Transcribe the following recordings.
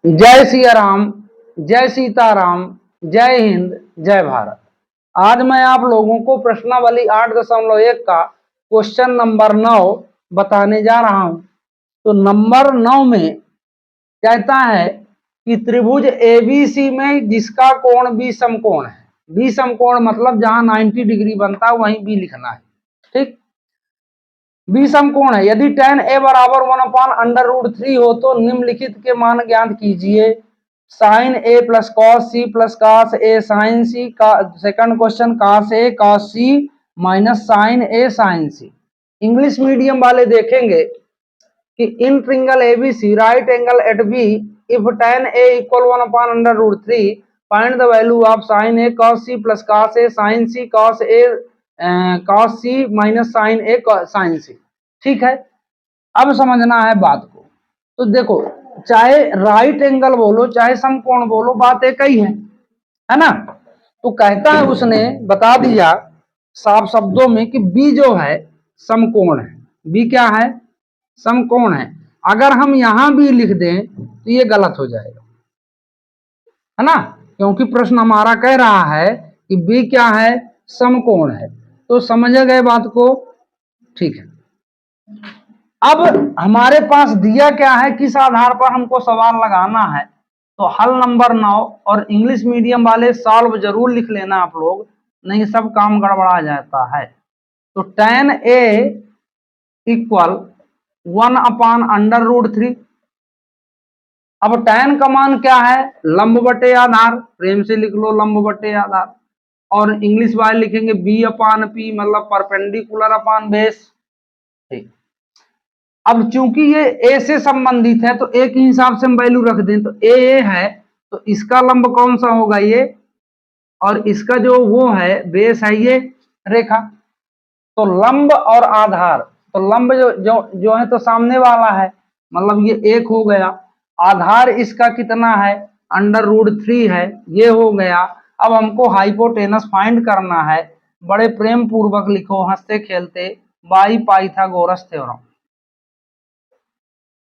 जय सिया राम, जय सीताराम, जय हिंद, जय भारत। आज मैं आप लोगों को प्रश्नावली 8.1 का क्वेश्चन नंबर 9 बताने जा रहा हूं। तो नंबर 9 में कहता है कि त्रिभुज एबीसी में जिसका कोण बी समकोण है। बी समकोण मतलब जहां 90 डिग्री बनता है वहीं बी लिखना है। ठीक, बी समकोण है। यदि tan a बराबर 1/√3 हो तो निम्नलिखित के मान ज्ञात कीजिए। Sine a plus cos C plus cos A sine C का second question cos A cos C minus sine A sine C. English medium वाले देखेंगे कि in triangle ABC right angle at B if tan a equal 1/√3 find the value of sine A cos C plus cos A sine C cos A cos C minus sine A sine C. ठीक है, अब समझना है बात को। तो देखो, चाहे राइट एंगल बोलो चाहे समकोण बोलो, बात एक ही है ना। तो कहता है, उसने बता दिया साफ शब्दों में कि बी जो है समकोण है। बी क्या है? समकोण है। अगर हम यहां भी लिख दें तो ये गलत हो जाएगा, है ना, क्योंकि प्रश्न हमारा कह रहा है कि बी क्या है? समकोण है। तो समझ गए बात को? ठीक है। अब हमारे पास दिया क्या है, किस आधार पर हमको सवाल लगाना है। तो हल नंबर 9, और इंग्लिश मीडियम वाले सॉल्व जरूर लिख लेना आप लोग, नहीं सब काम गड़बड़ा जाता है। तो tan a इक्वल 1/√3। अब tan का मान क्या है? लंब बटे आधार, प्रेम से लिख लो लंब बटे आधार। और इंग्लिश वाले लिखेंगे b/p मतलब परपेंडिकुलर अपॉन बेस। ठीक, अब चूंकि ये ए से संबंधित है तो ए के हिसाब से हम वैल्यू रख दें। तो ए है तो इसका लंब कौन सा होगा? ये, और इसका जो वो है बेस है ये रेखा। तो लंब और आधार, तो लंब जो है तो सामने वाला है, मतलब ये एक हो गया। आधार इसका कितना है? √3 है, ये हो गया। अब हमको हाइपोटेनस फाइंड करना है। बड़े प्रेम पूर्वक लिखो हंसते खेलते, by Pythagoras theorem.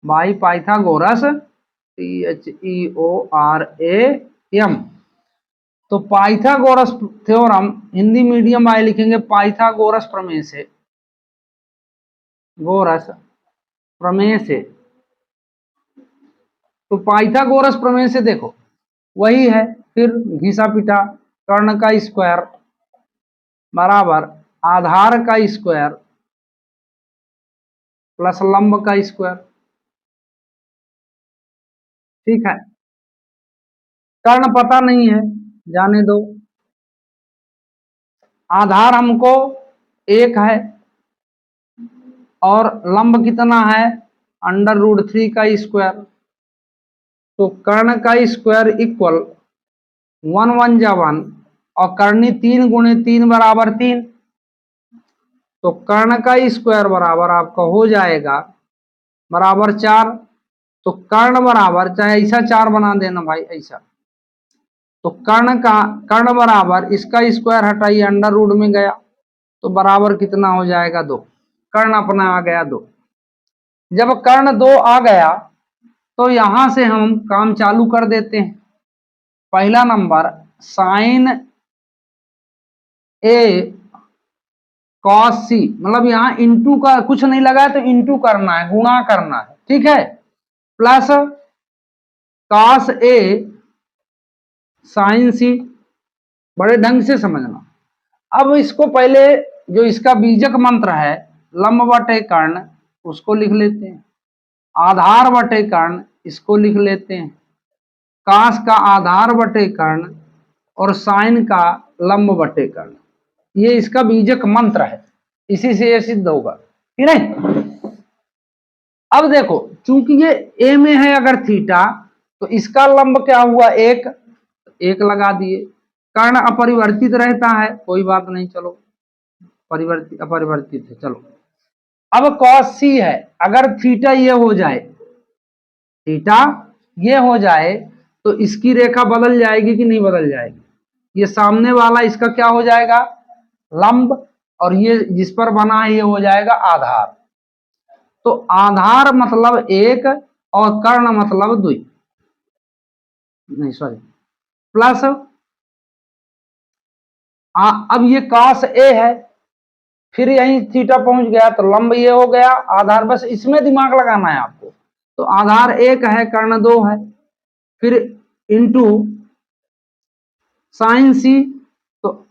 By Pythagoras, THEORAM। तो पाइथागोरस थ्योरम हिंदी मीडियम वाले लिखेंगे पाइथागोरस प्रमेय से। गोरस प्रमेय से, तो पाइथागोरस प्रमेय से देखो वही है। फिर घिसा पिटा, कर्ण का स्क्वायर बराबर आधार का स्क्वायर प्लस लंब का स्क्वायर। ठीक है, कर्ण पता नहीं है, जाने दो। आधार हमको एक है और लंब कितना है? √3 का स्क्वायर। तो कर्ण का स्क्वायर इक्वल 1 1 जा 1, और कर्णी 3 गुणे 3 बराबर 3। तो कर्ण का स्क्वायर बराबर आपका हो जाएगा बराबर 4। तो कर्ण बराबर, चाहे ऐसा 4 बना देना भाई, ऐसा। तो कर्ण बराबर इसका स्क्वायर हटाइए, अंडर रूट में गया तो बराबर कितना हो जाएगा? 2। कर्ण अपना आ गया 2। जब कर्ण 2 आ गया तो यहां से हम काम चालू कर देते हैं। पहला नंबर साइन ए कॉस सी, मतलब यहां इंटू का कुछ नहीं लगा है तो इंटू करना है, गुणा करना है। ठीक है, प्लस कॉस ए साइन सी। बड़े ढंग से समझना। अब इसको पहले जो इसका बीजक मंत्र है लंब बटे कर्ण, उसको लिख लेते हैं। आधार बटे कर्ण, इसको लिख लेते हैं। काश का आधार बटे कर्ण और साइन का लंब बटे कर्ण, ये इसका बीजक मंत्र है। इसी से ये सिद्ध होगा, ठीक है। अब देखो, चूंकि ये ए में है अगर थीटा, तो इसका लंब क्या हुआ? 1, 1 लगा दिए। कर्ण अपरिवर्तित रहता है, कोई बात नहीं, चलो परिवर्तित अपरिवर्तित है, चलो। अब कॉस सी है, अगर थीटा ये हो जाए, थीटा ये हो जाए तो इसकी रेखा बदल जाएगी कि नहीं बदल जाएगी? ये सामने वाला इसका क्या हो जाएगा? लंब, और ये जिस पर बना है ये हो जाएगा आधार। तो आधार मतलब 1 और कर्ण मतलब 2। नहीं सॉरी, प्लस अब ये cos A है, फिर यहीं थीटा पहुंच गया तो लंब ये हो गया, आधार बस इसमें दिमाग लगाना है आपको। तो आधार 1 है, कर्ण 2 है, फिर इंटू साइन सी, तो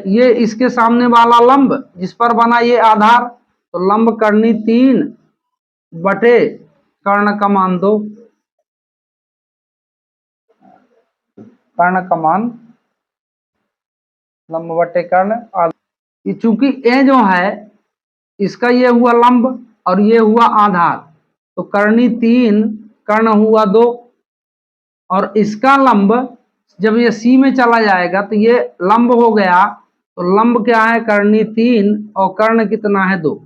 ये इसके सामने वाला लंब जिस पर बना ये आधार, तो लंब करनी 3 बटे कर्ण का मान 2, कर्ण का मान लंब बटे कर्ण। चूंकि ए जो है इसका ये हुआ लंब और ये हुआ आधार, तो करनी 3 कर्ण हुआ 2, और इसका लंब जब ये सी में चला जाएगा तो ये लंब हो गया, तो लंब क्या है, करनी 3 और कर्ण कितना है 2।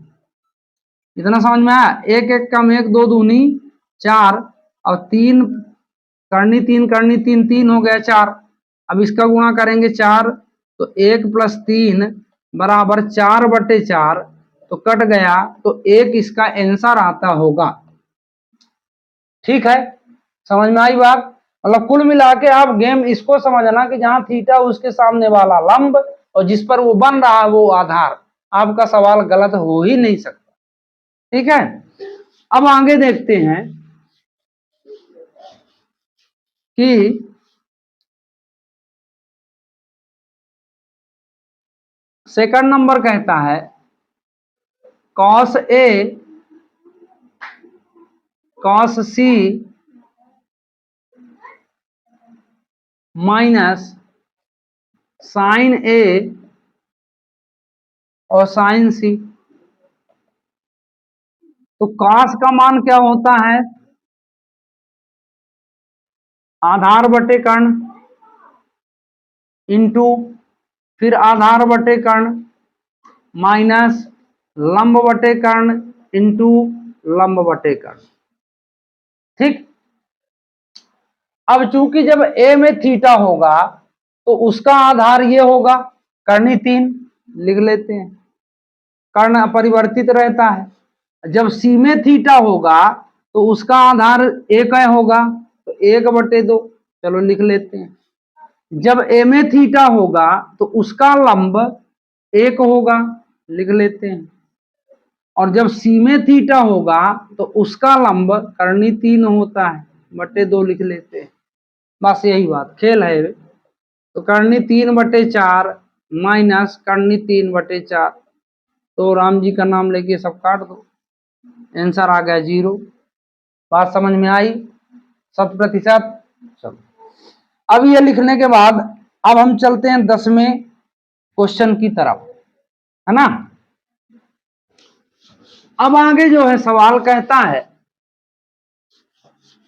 इतना समझ में आया? 1 1 कम 1, 2 दूनी 4 और 3 करनी 3 करनी 3 3 हो गया 4। अब इसका गुणा करेंगे 4, तो 1 + 3 बराबर 4 बटे 4, तो कट गया, तो 1 इसका आंसर आता होगा। ठीक है, समझ में आई बात? मतलब कुल मिला के आप गेम इसको समझना कि जहां थीटा उसके सामने वाला लंब और जिस पर वो बन रहा है वो आधार, आपका सवाल गलत हो ही नहीं सकता। ठीक है, अब आगे देखते हैं कि सेकंड नंबर कहता है cos A cos C minus sine A और साइन C। तो cos का मान क्या होता है, आधार बटे कर्ण इंटू फिर आधार बटे कर्ण माइनस लंब बटे कर्ण इंटू लंब बटे कर्ण। ठीक, अब चूंकि जब ए में थीटा होगा तो उसका आधार ये होगा, करनी 3 लिख लेते हैं, कर्ण अपरिवर्तित रहता है। जब सी में थीटा होगा तो उसका आधार 1 होगा, तो 1/2 चलो लिख लेते हैं। जब ए में थीटा होगा तो उसका लंब 1 होगा, लिख लेते हैं। और जब सी में थीटा होगा तो उसका लंब करनी 3 होता है, बटे 2 लिख लेते हैं। बस यही बात, खेल है। तो करनी 3/4 माइनस करनी 3/4, तो राम जी का नाम लेके सब काट दो, आंसर आ गया 0। बात समझ में आई? 100%। चलो, अब ये लिखने के बाद अब हम चलते हैं 10वें क्वेश्चन की तरफ, है ना। अब आगे जो है सवाल कहता है,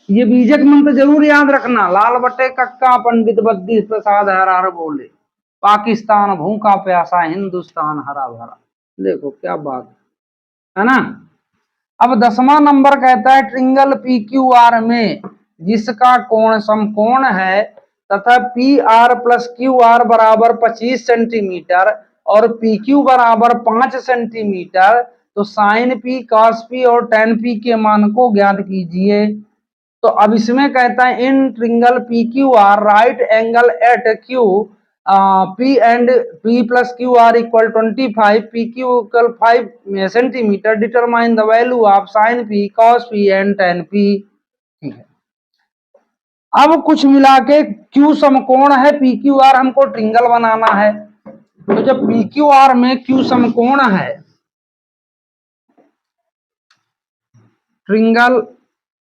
ये बीजक मंत्र जरूर याद रखना, लाल बटे कक्का पंडित बद्दी प्रसाद हर हर बोले, पाकिस्तान भूखा प्यासा हिंदुस्तान हरा भरा। देखो क्या बात है ना। अब 10वां नंबर कहता है ट्रिंगल PQR में जिसका कोण समकोण है तथा PR + QR बराबर 25 सेंटीमीटर और PQ बराबर 5 सेंटीमीटर, तो साइन P cos P और tan P के मान को ज्ञात कीजिए। तो अब इसमें कहता है in triangle PQR right angle at Q P and P + QR = 25, PQ = 5 centimetre, determine the value of sine P cos P and tan P। ठीक है, अब कुछ मिला के Q समकोण है, PQR हमको ट्रिंगल बनाना है। तो जब PQR में Q समकोण है, ट्रिंगल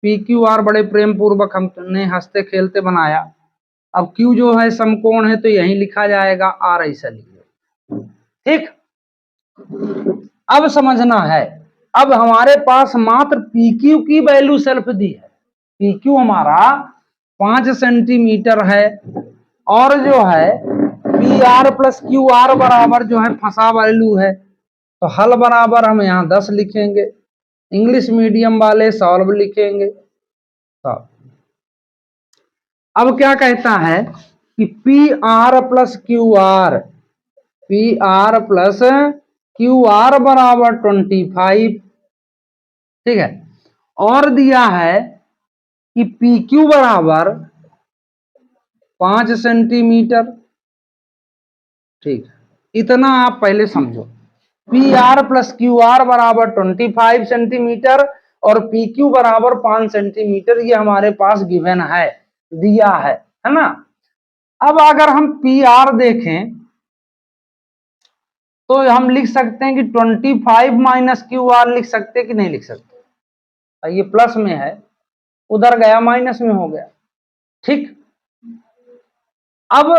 PQR बड़े प्रेम पूर्वक हमने हंसते खेलते बनाया। अब Q जो है समकोण है तो यहीं लिखा जाएगा, R ऐसा लिखिए। ठीक, अब समझना है, अब हमारे पास मात्र PQ की वैल्यू सेल्फ दी है। PQ हमारा 5 सेंटीमीटर है और जो है PR + QR बराबर जो है फंसा वैल्यू है, तो हल बराबर हम यहाँ 10 लिखेंगे, इंग्लिश मीडियम वाले सॉल्व लिखेंगे। तो अब क्या कहता है कि PR + QR बराबर 25। ठीक है, और दिया है कि PQ बराबर 5 सेंटीमीटर। ठीक, इतना आप पहले समझो। P R plus Q R बराबर 25 सेंटीमीटर और पी क्यू बराबर 5 सेंटीमीटर, ये हमारे पास गिवन है, दिया है ना। अब अगर हम पी आर देखें तो हम लिख सकते हैं कि 25 माइनस क्यू आर लिख सकते हैं कि नहीं लिख सकते। ये प्लस में है, उधर गया माइनस में हो गया। ठीक, अब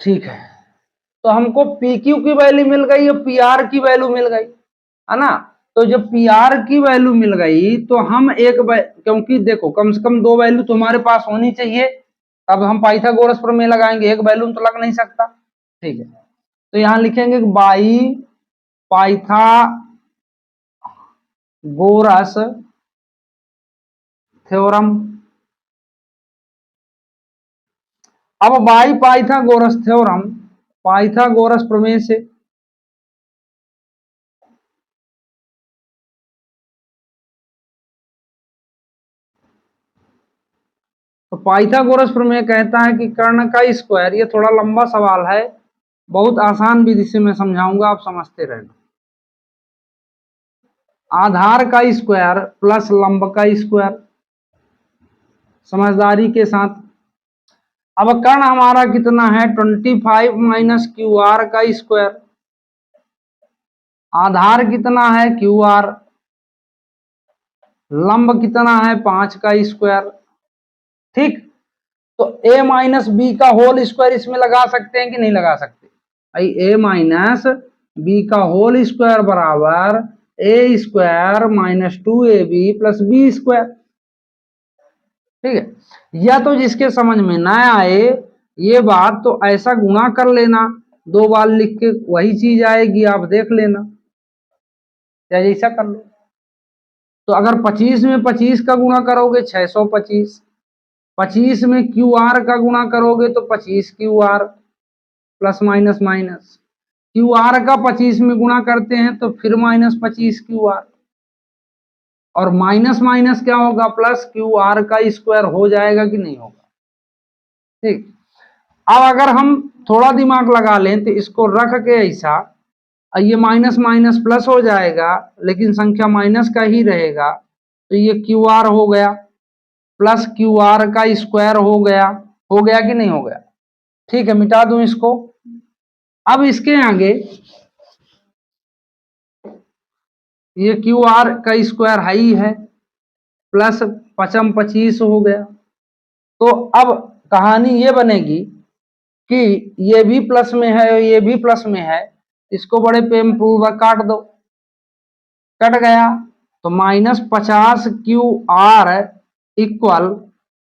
ठीक है, तो हमको पी क्यू की वैल्यू मिल गई और पी आर की वैल्यू मिल गई, है ना। तो जब पी आर की वैल्यू मिल गई तो हम क्योंकि देखो कम से कम 2 वैल्यू तो हमारे पास होनी चाहिए, अब हम पाइथागोरस प्रमेय लगाएंगे, एक वैल्यू तो लग नहीं सकता। ठीक है, तो यहां लिखेंगे बाई पाइथागोरस थ्योरम। अब बाई पाइथागोरस थ्योरम, पाइथागोरस प्रमेय से तो पाइथागोरस प्रमेय कहता है कि कर्ण का स्क्वायर, ये थोड़ा लंबा सवाल है, बहुत आसान विधि से मैं समझाऊंगा, आप समझते रहना। आधार का स्क्वायर प्लस लंब का स्क्वायर, समझदारी के साथ। अब कर्ण हमारा कितना है 25 माइनस क्यू आर का स्क्वायर, आधार कितना है क्यू आर, लंब कितना है 5 का स्क्वायर। ठीक, तो a माइनस बी का होल स्क्वायर इसमें लगा सकते हैं कि नहीं लगा सकते। भाई a माइनस बी का होल स्क्वायर बराबर A square minus 2ab plus B square. ठीक है, या तो जिसके समझ में ना आए ये बात तो ऐसा गुणा कर लेना, 2 बार लिख के वही चीज आएगी, आप देख लेना, या जैसा कर लो। तो अगर 25 में 25 का गुणा करोगे 625, 25 में क्यू आर का गुणा करोगे तो 25 Q R plus minus minus, Q R का 25 में गुणा करते हैं तो फिर माइनस 25 क्यू आर, और माइनस माइनस क्या होगा प्लस क्यू आर का स्क्वायर हो जाएगा कि नहीं होगा। ठीक, अब अगर हम थोड़ा दिमाग लगा लें तो इसको रख के ऐसा, ये माइनस माइनस प्लस हो जाएगा लेकिन संख्या माइनस का ही रहेगा, तो ये क्यू आर हो गया प्लस क्यू आर का स्क्वायर हो गया कि नहीं हो गया। ठीक है, मिटा दूं इसको। अब इसके आगे ये क्यू आर का स्क्वायर हाई है प्लस 25 हो गया। तो अब कहानी ये बनेगी कि ये भी प्लस में है और ये भी प्लस में है, इसको बड़े प्रेम पूर्वक काट दो, कट गया। तो minus 50 Q R equal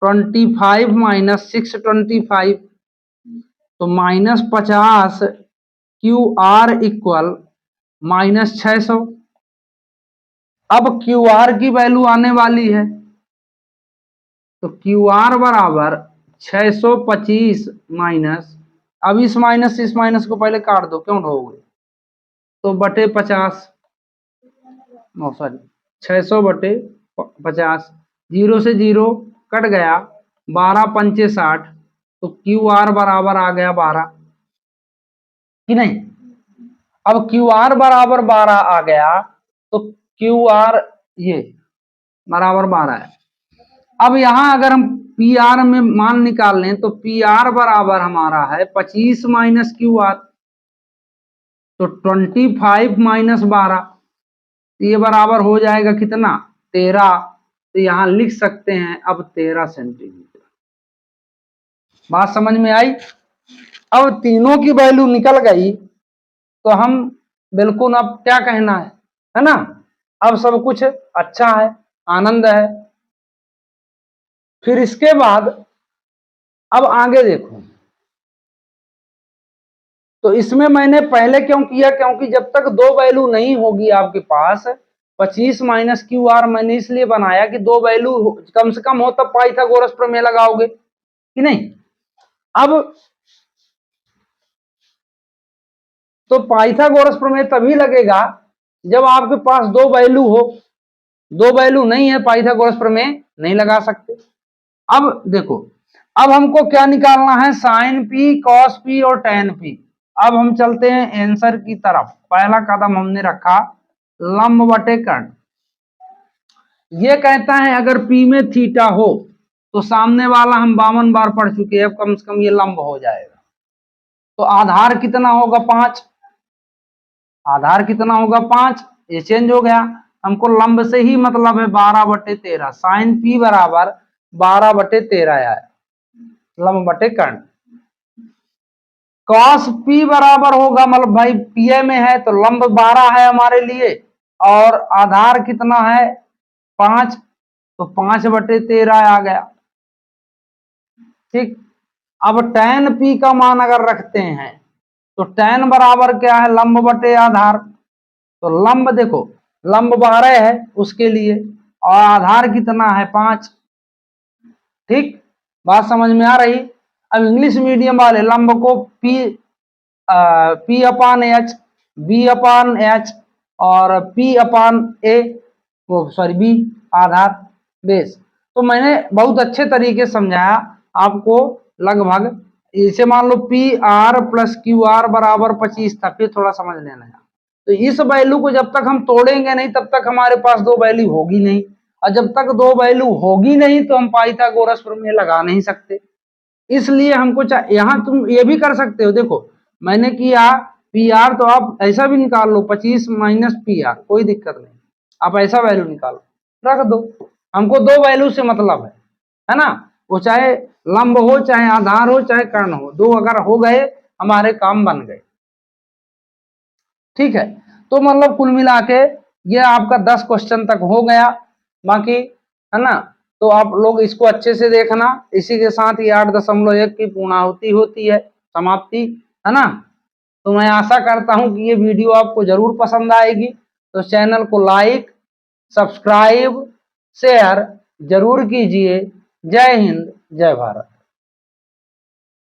25 minus 625, तो minus 50 Q R equal minus 600। अब क्यू आर की वैल्यू आने वाली है, तो क्यू आर बराबर 625 माइनस, अब इस माइनस को पहले काट दो, क्यों ढोगे, तो बटे 50, नो सॉरी 600 बटे 50, 0 से 0 कट गया, 12 पंचे 60, तो क्यू आर बराबर आ गया 12 कि नहीं। अब क्यू आर बराबर 12 आ गया तो क्यू आर ये बराबर 12 है। अब यहां अगर हम पी आर में मान निकाल लें तो पी आर बराबर हमारा है 25 माइनस क्यू आर, तो 25 माइनस 12, ये बराबर हो जाएगा कितना 13, तो यहां लिख सकते हैं अब 13 सेंटीमीटर। बात समझ में आई। अब तीनों की वैल्यू निकल गई तो हम बिल्कुल अब क्या कहना है ना, अब सब कुछ अच्छा है, आनंद है। फिर इसके बाद अब आगे देखो, तो इसमें मैंने पहले क्यों किया, क्योंकि जब तक 2 वैल्यू नहीं होगी आपके पास, 25 माइनस क्यू आर मैंने इसलिए बनाया कि 2 वैल्यू कम से कम हो तब पाइथागोरस प्रमेय लगाओगे कि नहीं। अब तो पाइथागोरस प्रमेय तभी लगेगा जब आपके पास 2 वैल्यू हो, 2 वैल्यू नहीं है पाइथागोरस प्रमेय नहीं लगा सकते। अब देखो अब हमको क्या निकालना है, साइन पी, कॉस पी और टेन पी। अब हम चलते हैं आंसर की तरफ। पहला कदम हमने रखा लंब बटे कर्ण। ये कहता है अगर पी में थीटा हो तो सामने वाला हम 52 बार पढ़ चुके हैं, अब कम से कम ये लंब हो जाएगा। तो आधार कितना होगा 5, आधार कितना होगा 5, ये चेंज हो गया। हमको लंब से ही मतलब है 12/13, साइन पी बराबर 12/13 आया, लंब बटे कर्ण। कॉस पी बराबर होगा, मतलब भाई पीए में है तो लंब 12 है हमारे लिए और आधार कितना है 5, तो 5/13 आ गया। ठीक, अब tan p का मान अगर रखते हैं तो tan बराबर क्या है, लंब बटे आधार। तो लंब देखो, लंब 12 है उसके लिए और आधार कितना है 5। ठीक, बात समझ में आ रही। अब इंग्लिश मीडियम वाले लंब को P/H, B/H और P/A, वो सॉरी B आधार बेस। तो मैंने बहुत अच्छे तरीके समझाया आपको। लगभग इसे मान लो PR + QR बराबर 25 था, फिर थोड़ा समझ लेना। तो इस वैल्यू को जब तक हम तोड़ेंगे नहीं तब तक हमारे पास दो वैल्यू होगी नहीं, और जब तक दो वैल्यू होगी नहीं तो हम पाइथागोरस प्रमेय लगा नहीं सकते। इसलिए हमको यहाँ तुम ये भी कर सकते हो, देखो मैंने किया PR, तो आप ऐसा भी निकाल लो 25 - PR, कोई दिक्कत नहीं, आप ऐसा वैल्यू निकालो रख दो। हमको दो वैल्यू से मतलब है ना, वो चाहे लंब हो, चाहे आधार हो, चाहे कर्ण हो, दो अगर हो गए हमारे काम बन गए। ठीक है, तो मतलब कुल मिला के ये आपका 10 क्वेश्चन तक हो गया, बाकी है ना। तो आप लोग इसको अच्छे से देखना। इसी के साथ ही 8.1 की पूर्णाहुति होती है, समाप्ति, है ना। तो मैं आशा करता हूं कि ये वीडियो आपको जरूर पसंद आएगी। तो चैनल को लाइक, सब्सक्राइब, शेयर जरूर कीजिए। जय हिंद, जय भारत।